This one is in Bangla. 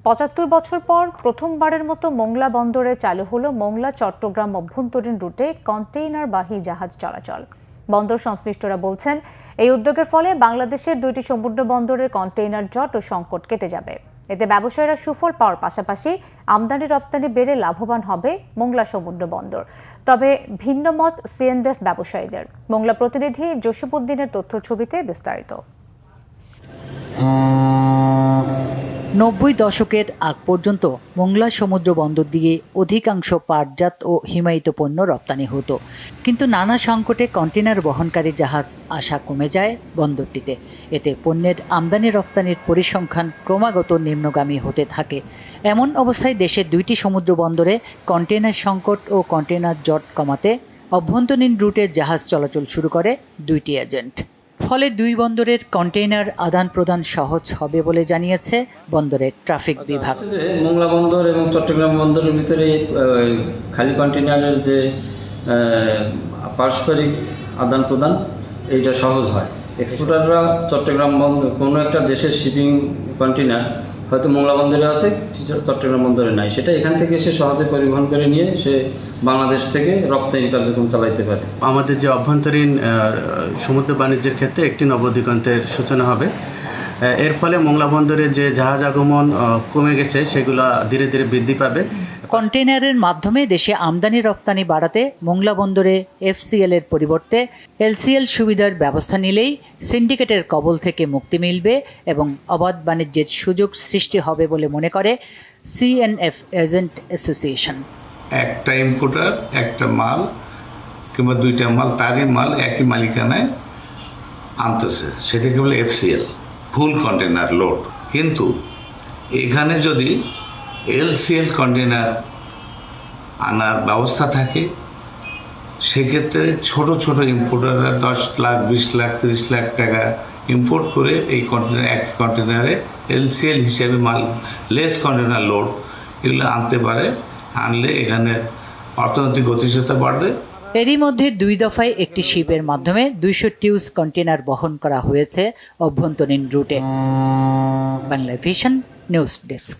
৭৫ বছর পর প্রথমবারের মতো মোংলা বন্দরে চালু হলো মোংলা চট্টগ্রাম অভ্যন্তরীণ রুটে কন্টেইনারবাহী জাহাজ চলাচল। বন্দর সংশ্লিষ্টরা বলছেন, এই উদ্যোগের ফলে বাংলাদেশের 2টি সমুদ্র বন্দরের কন্টেইনার জট ও সংকট কেটে যাবে। এতে ব্যবসায়ীরা সুফল পাওয়ার পাশাপাশি আমদানি রপ্তানি বেড়ে লাভবান হবে মোংলা সমুদ্র বন্দর। তবে ভিন্ন মত সিএনএফ ব্যবসায়ীদের। মোংলা প্রতিনিধি জসিমউদ্দিনের তথ্য ছবিতে বিস্তারিত। 90 দশকের আগ পর্যন্ত মোংলা সমুদ্র বন্দর দিয়ে অধিকাংশ পাটজাত ও হিমায়িত পণ্য রপ্তানি হতো, কিন্তু নানা সংকটে কন্টেইনার বহনকারী জাহাজ আসা কমে যায় বন্দরটিতে। এতে পণ্যের আমদানি রপ্তানির পরিসংখ্যান ক্রমাগত নিম্নগামী হতে থাকে। এমন অবস্থায় দেশের 2টি সমুদ্র বন্দরে কন্টেইনার সংকট ও কন্টেইনার জট কমাতে অভ্যন্তরীণ রুটে জাহাজ চলাচল শুরু করে 2টি এজেন্ট। ফলে 2 বন্দরের কন্টেইনার আদান প্রদান সহজ হবে বলে জানিয়েছে বন্দরের ট্রাফিক বিভাগ। মোংলা বন্দর এবং চট্টগ্রাম বন্দরের ভিতরে খালি কন্টেইনারের যে পারস্পরিক আদান প্রদান এইটা সহজ হয়। এক্সপোর্টাররা চট্টগ্রাম বন্দর কোনো একটা দেশের শিপিং কন্টেইনার হয়তো মোংলা বন্দরে আছে, চট্টগ্রাম বন্দরে নাই, সেটা এখান থেকে সে সহজে পরিবহন করে নিয়ে সে বাংলাদেশ থেকে রপ্তানি কার্যক্রম চালাইতে পারে। আমাদের যে অভ্যন্তরীণ সমুদ্র বাণিজ্যের ক্ষেত্রে একটি নবদিগন্তের সূচনা হবে। এর ফলে মোংলা বন্দরে যে জাহাজ আগমন কমে গেছে সেগুলো ধীরে ধীরে বৃদ্ধি পাবে। কন্টেইনারের মাধ্যমে দেশে আমদানি রপ্তানি বাড়াতে মোংলা বন্দরে এফসিএল এর পরিবর্তে এলসিএল সুবিধার ব্যবস্থা নিলেই সিন্ডিকেটের কবল থেকে মুক্তি মিলবে এবং অবাধ বাণিজ্যের সুযোগ সৃষ্টি হবে বলে মনে করে সিএনএফ এজেন্ট অ্যাসোসিয়েশন। একটা ইম্পোর্টার একটা মাল কিংবা 2টা মাল, তারই মাল একই মালিকানায় আনতেছে, সেটাকে বলে এফসিএল, ফুল কন্টেনার লোড। কিন্তু এখানে যদি এলসিএল কন্টেনার আনার ব্যবস্থা থাকে, সেক্ষেত্রে ছোট ছোট ইম্পোর্টাররা 10 লাখ 20 লাখ 30 লাখ টাকা ইম্পোর্ট করে এই কন্টেনার একই কন্টেনারে এলসিএল হিসেবে মাল লেস কন্টেনার লোড এগুলো আনতে পারে। আনলে এখানে অর্থনৈতিক গতিশীলতা বাড়বে। এরই মধ্যে 2 দফায় একটি শিপের মাধ্যমে 200 টিউজ কন্টেইনার বহন করা হয়েছে অভ্যন্তরীণ রুটে। Bangla vision news desk.